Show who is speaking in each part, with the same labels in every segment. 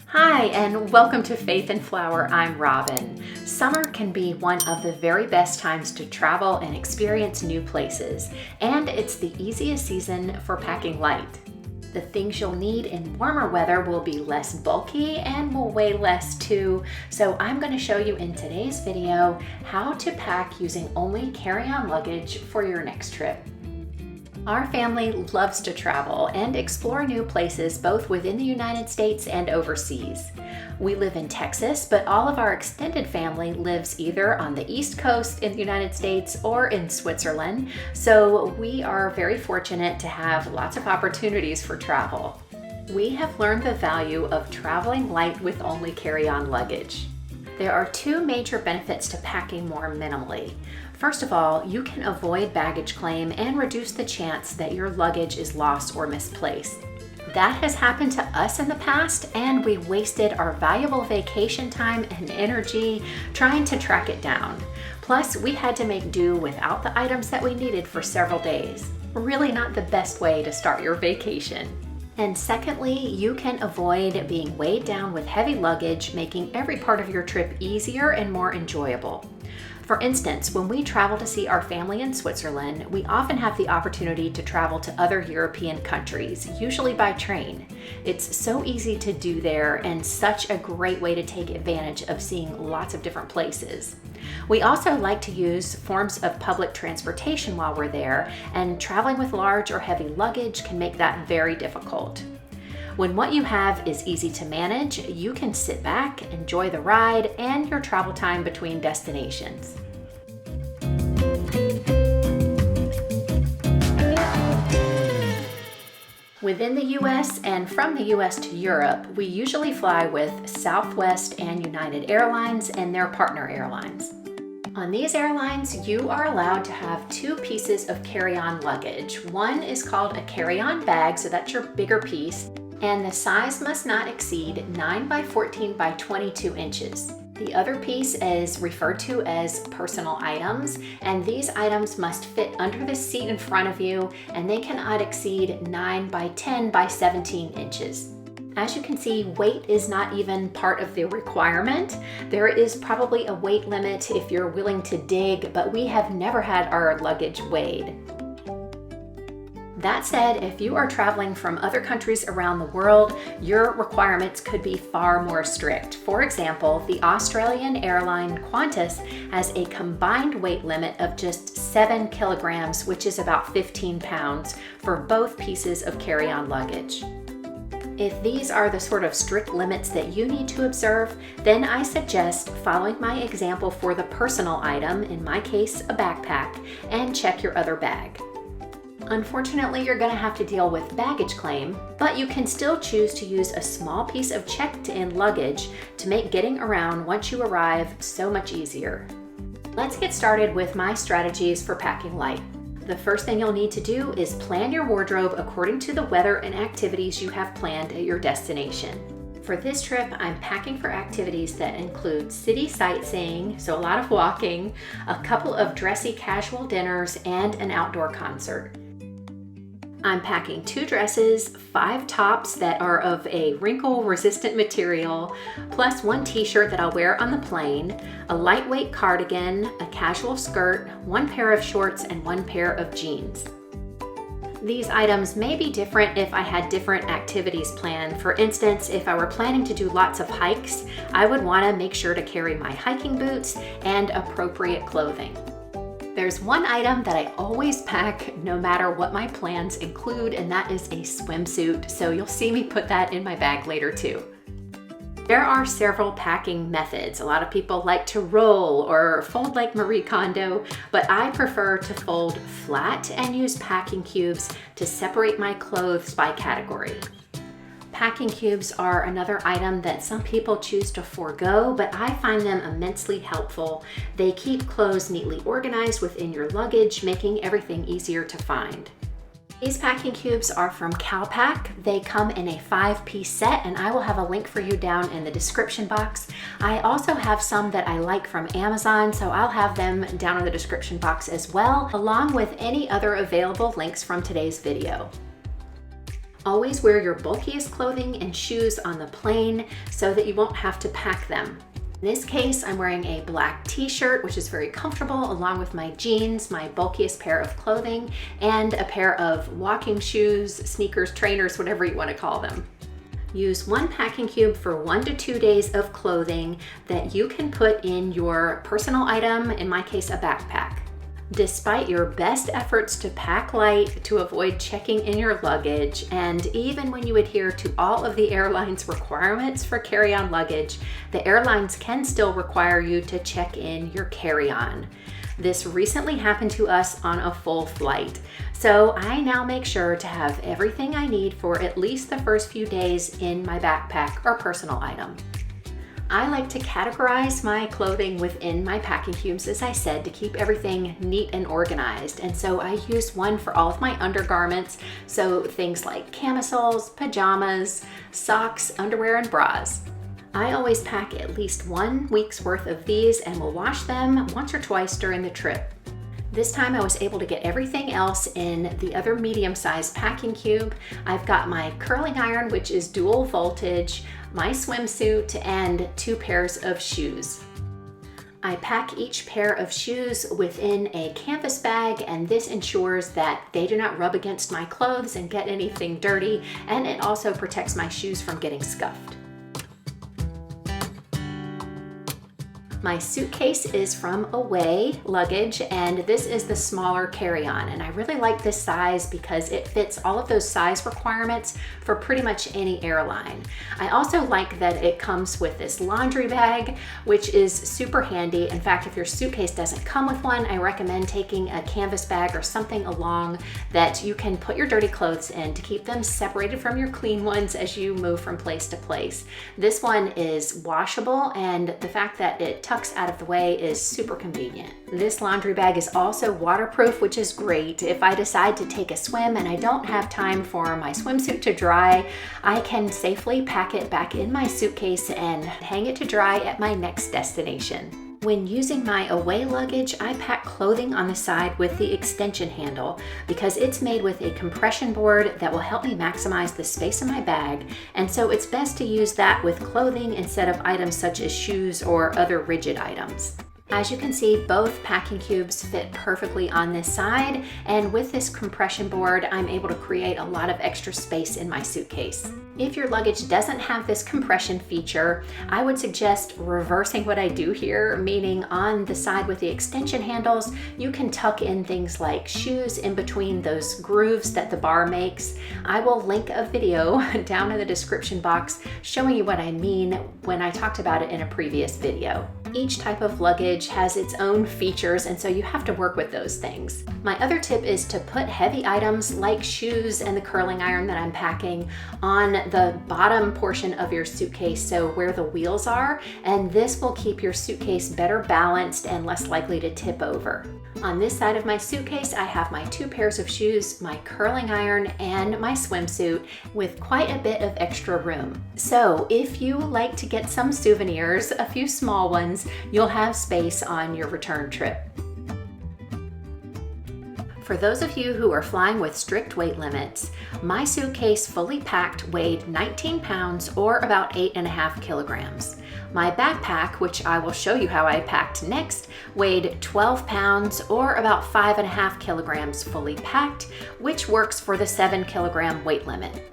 Speaker 1: Hi, and welcome to Faith and Flower. I'm Robin. Summer can be one of the very best times to travel and experience new places, and it's the easiest season for packing light. The things you'll need in warmer weather will be less bulky and will weigh less too, so I'm going to show you in today's video how to pack using only carry-on luggage for your next trip. Our family loves to travel and explore new places both within the United States and overseas. We live in Texas, but all of our extended family lives either on the East Coast in the United States or in Switzerland, so we are very fortunate to have lots of opportunities for travel. We have learned the value of traveling light with only carry-on luggage. There are two major benefits to packing more minimally. First of all, you can avoid baggage claim and reduce the chance that your luggage is lost or misplaced. That has happened to us in the past, and we wasted our valuable vacation time and energy trying to track it down. Plus, we had to make do without the items that we needed for several days. Really not the best way to start your vacation. And secondly, you can avoid being weighed down with heavy luggage, making every part of your trip easier and more enjoyable. For instance, when we travel to see our family in Switzerland, we often have the opportunity to travel to other European countries, usually by train. It's so easy to do there and such a great way to take advantage of seeing lots of different places. We also like to use forms of public transportation while we're there, and traveling with large or heavy luggage can make that very difficult. When what you have is easy to manage, you can sit back, enjoy the ride, and your travel time between destinations. Within the US and from the US to Europe, we usually fly with Southwest and United Airlines and their partner airlines. On these airlines, you are allowed to have two pieces of carry-on luggage. One is called a carry-on bag, so that's your bigger piece, and the size must not exceed 9 by 14 by 22 inches. The other piece is referred to as personal items, and these items must fit under the seat in front of you, and they cannot exceed 9 by 10 by 17 inches. As you can see, weight is not even part of the requirement. There is probably a weight limit if you're willing to dig, but we have never had our luggage weighed. That said, if you are traveling from other countries around the world, your requirements could be far more strict. For example, the Australian airline Qantas has a combined weight limit of just 7 kilograms, which is about 15 pounds, for both pieces of carry-on luggage. If these are the sort of strict limits that you need to observe, then I suggest following my example for the personal item, in my case a backpack, and check your other bag. Unfortunately, you're going to have to deal with baggage claim, but you can still choose to use a small piece of checked-in luggage to make getting around once you arrive so much easier. Let's get started with my strategies for packing light. The first thing you'll need to do is plan your wardrobe according to the weather and activities you have planned at your destination. For this trip, I'm packing for activities that include city sightseeing, so a lot of walking, a couple of dressy casual dinners, and an outdoor concert. I'm packing 2 dresses, 5 tops that are of a wrinkle-resistant material, plus 1 t-shirt that I'll wear on the plane, a lightweight cardigan, a casual skirt, 1 pair of shorts, and 1 pair of jeans. These items may be different if I had different activities planned. For instance, if I were planning to do lots of hikes, I would want to make sure to carry my hiking boots and appropriate clothing. There's one item that I always pack no matter what my plans include, and that is a swimsuit, so you'll see me put that in my bag later too. There are several packing methods. A lot of people like to roll or fold like Marie Kondo, but I prefer to fold flat and use packing cubes to separate my clothes by category. Packing cubes are another item that some people choose to forego, but I find them immensely helpful. They keep clothes neatly organized within your luggage, making everything easier to find. These packing cubes are from Calpac. They come in a 5-piece set, and I will have a link for you down in the description box. I also have some that I like from Amazon, so I'll have them down in the description box as well, along with any other available links from today's video. Always wear your bulkiest clothing and shoes on the plane so that you won't have to pack them. In this case, I'm wearing a black t-shirt, which is very comfortable, along with my jeans, my bulkiest pair of clothing, and a pair of walking shoes, sneakers, trainers, whatever you want to call them. Use one packing cube for 1 to 2 days of clothing that you can put in your personal item, in my case, a backpack. Despite your best efforts to pack light, to avoid checking in your luggage, and even when you adhere to all of the airline's requirements for carry-on luggage, the airlines can still require you to check in your carry-on. This recently happened to us on a full flight, so I now make sure to have everything I need for at least the first few days in my backpack or personal item. I like to categorize my clothing within my packing cubes, as I said, to keep everything neat and organized. And so I use one for all of my undergarments, so things like camisoles, pajamas, socks, underwear, and bras. I always pack at least 1 week's worth of these and will wash them once or twice during the trip. This time I was able to get everything else in the other medium-sized packing cube. I've got my curling iron, which is dual voltage, my swimsuit, and 2 pairs of shoes. I pack each pair of shoes within a canvas bag, and this ensures that they do not rub against my clothes and get anything dirty, and it also protects my shoes from getting scuffed. My suitcase is from Away Luggage, and this is the smaller carry-on, and I really like this size because it fits all of those size requirements for pretty much any airline. I also like that it comes with this laundry bag, which is super handy. In fact, if your suitcase doesn't come with one, I recommend taking a canvas bag or something along that you can put your dirty clothes in to keep them separated from your clean ones as you move from place to place. This one is washable, and the fact that it tucks out of the way is super convenient. This laundry bag is also waterproof, which is great. If I decide to take a swim and I don't have time for my swimsuit to dry, I can safely pack it back in my suitcase and hang it to dry at my next destination. When using my Away luggage, I pack clothing on the side with the extension handle because it's made with a compression board that will help me maximize the space in my bag, and so it's best to use that with clothing instead of items such as shoes or other rigid items. As you can see, both packing cubes fit perfectly on this side, and with this compression board, I'm able to create a lot of extra space in my suitcase. If your luggage doesn't have this compression feature, I would suggest reversing what I do here, meaning on the side with the extension handles, you can tuck in things like shoes in between those grooves that the bar makes. I will link a video down in the description box showing you what I mean when I talked about it in a previous video. Each type of luggage has its own features, and so you have to work with those things. My other tip is to put heavy items like shoes and the curling iron that I'm packing on the bottom portion of your suitcase, so where the wheels are, and this will keep your suitcase better balanced and less likely to tip over. On this side of my suitcase, I have my 2 pairs of shoes, my curling iron, and my swimsuit with quite a bit of extra room. So if you like to get some souvenirs, a few small ones, you'll have space on your return trip. For those of you who are flying with strict weight limits, my suitcase fully packed weighed 19 pounds or about 8.5 kilograms. My backpack, which I will show you how I packed next, weighed 12 pounds or about 5.5 kilograms fully packed, which works for the 7 kilogram weight limit.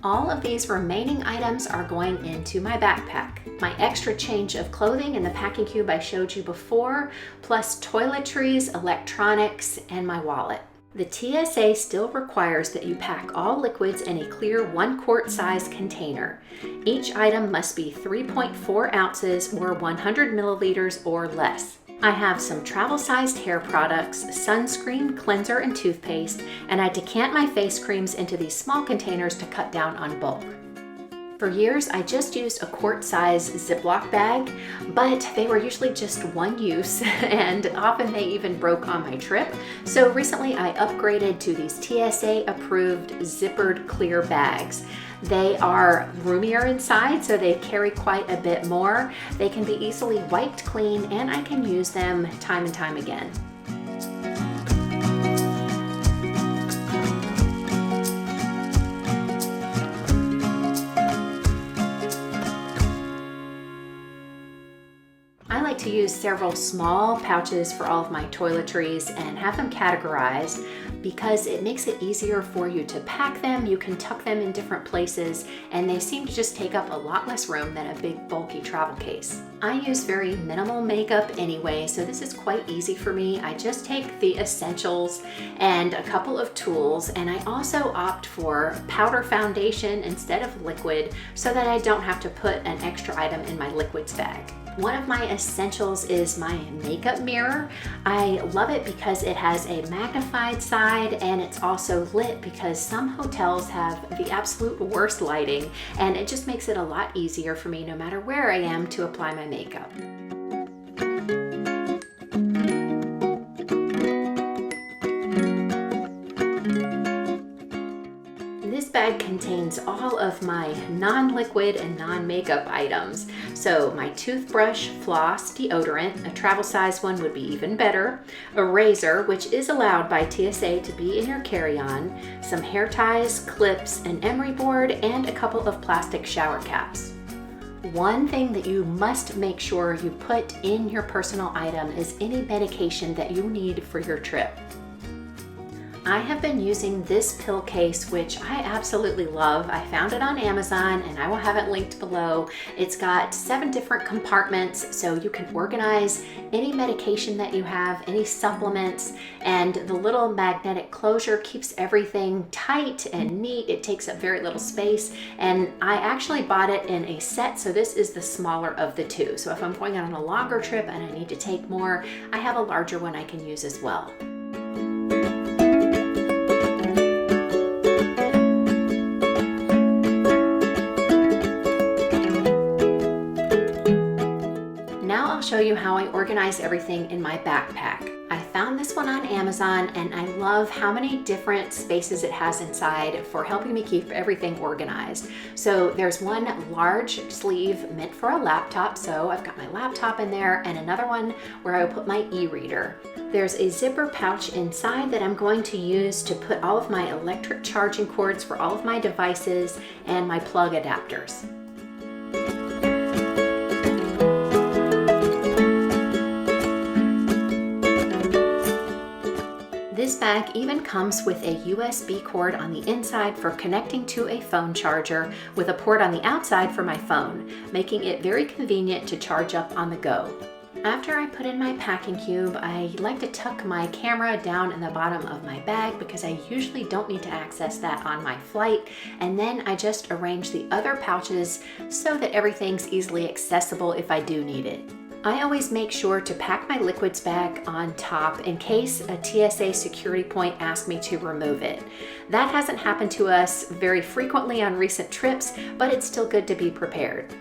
Speaker 1: All of these remaining items are going into my backpack. My extra change of clothing in the packing cube I showed you before, plus toiletries, electronics, and my wallet. The TSA still requires that you pack all liquids in a clear 1 quart size container. Each item must be 3.4 ounces or 100 milliliters or less. I have some travel-sized hair products, sunscreen, cleanser, and toothpaste, and I decant my face creams into these small containers to cut down on bulk. For years, I just used a quart-size Ziploc bag, but they were usually just one use, and often they even broke on my trip. So recently, I upgraded to these TSA-approved zippered clear bags. They are roomier inside, so they carry quite a bit more. They can be easily wiped clean, and I can use them time and time again. like to use several small pouches for all of my toiletries and have them categorized because it makes it easier for you to pack them. You can tuck them in different places and they seem to just take up a lot less room than a big bulky travel case. I use very minimal makeup anyway, so this is quite easy for me. I just take the essentials and a couple of tools, and I also opt for powder foundation instead of liquid so that I don't have to put an extra item in my liquids bag. One of my essentials is my makeup mirror. I love it because it has a magnified side and it's also lit because some hotels have the absolute worst lighting, and it just makes it a lot easier for me no matter where I am to apply my makeup. This bag contains all of my non-liquid and non-makeup items. So my toothbrush, floss, deodorant, a travel size one would be even better, a razor, which is allowed by TSA to be in your carry-on, some hair ties, clips, an emery board, and a couple of plastic shower caps. One thing that you must make sure you put in your personal item is any medication that you need for your trip. I have been using this pill case, which I absolutely love. I found it on Amazon and I will have it linked below. It's got 7 different compartments so you can organize any medication that you have, any supplements, and the little magnetic closure keeps everything tight and neat. It takes up very little space, and I actually bought it in a set, so this is the smaller of the two. So if I'm going on a longer trip and I need to take more, I have a larger one I can use as well. I'll show you how I organize everything in my backpack. I found this one on Amazon and I love how many different spaces it has inside for helping me keep everything organized. So there's one large sleeve meant for a laptop, so I've got my laptop in there, and another one where I will put my e-reader. There's a zipper pouch inside that I'm going to use to put all of my electric charging cords for all of my devices and my plug adapters. This bag even comes with a USB cord on the inside for connecting to a phone charger, with a port on the outside for my phone, making it very convenient to charge up on the go. After I put in my packing cube, I like to tuck my camera down in the bottom of my bag because I usually don't need to access that on my flight, and then I just arrange the other pouches so that everything's easily accessible if I do need it. I always make sure to pack my liquids bag on top in case a TSA security point asks me to remove it. That hasn't happened to us very frequently on recent trips, but it's still good to be prepared.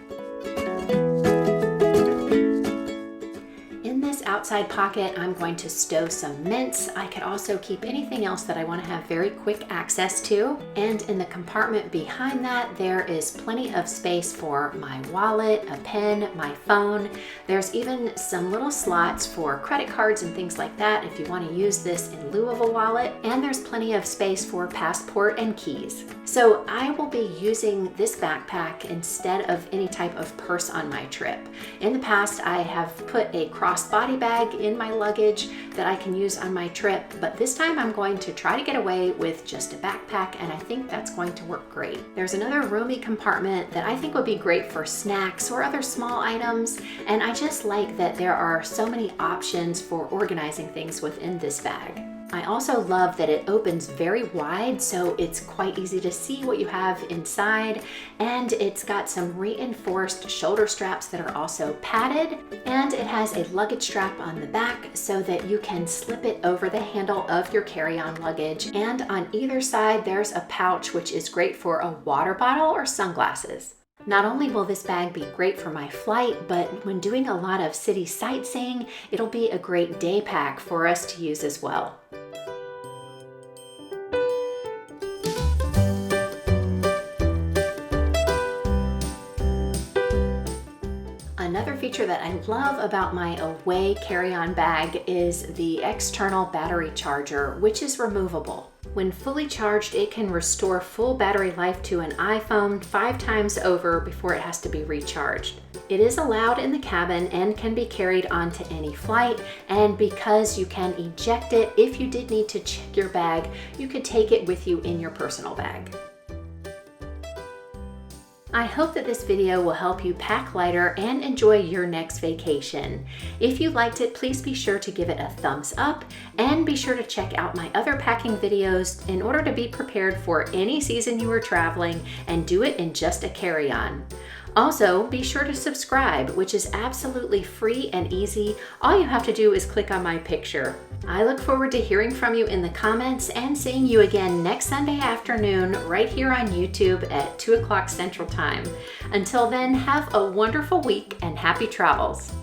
Speaker 1: In this outside pocket, I'm going to stow some mints. I could also keep anything else that I want to have very quick access to. And in the compartment behind that, there is plenty of space for my wallet, a pen, my phone. There's even some little slots for credit cards and things like that if you want to use this in lieu of a wallet. And there's plenty of space for passport and keys. So I will be using this backpack instead of any type of purse on my trip. In the past, I have put a crossbody bag in my luggage that I can use on my trip, but this time I'm going to try to get away with just a backpack, and I think that's going to work great. There's another roomy compartment that I think would be great for snacks or other small items, and I just like that there are so many options for organizing things within this bag. I also love that it opens very wide, so it's quite easy to see what you have inside, and it's got some reinforced shoulder straps that are also padded, and it has a luggage strap on the back so that you can slip it over the handle of your carry-on luggage, and on either side there's a pouch which is great for a water bottle or sunglasses. Not only will this bag be great for my flight, but when doing a lot of city sightseeing, it'll be a great day pack for us to use as well. Another feature that I love about my away carry-on bag is the external battery charger, which is removable. When fully charged, it can restore full battery life to an iPhone 5 times over before it has to be recharged. It is allowed in the cabin and can be carried onto any flight, and because you can eject it if you did need to check your bag, you could take it with you in your personal bag. I hope that this video will help you pack lighter and enjoy your next vacation. If you liked it, please be sure to give it a thumbs up and be sure to check out my other packing videos in order to be prepared for any season you are traveling and do it in just a carry-on. Also, be sure to subscribe, which is absolutely free and easy. All you have to do is click on my picture. I look forward to hearing from you in the comments and seeing you again next Sunday afternoon right here on YouTube at 2 o'clock Central Time. Until then, have a wonderful week and happy travels.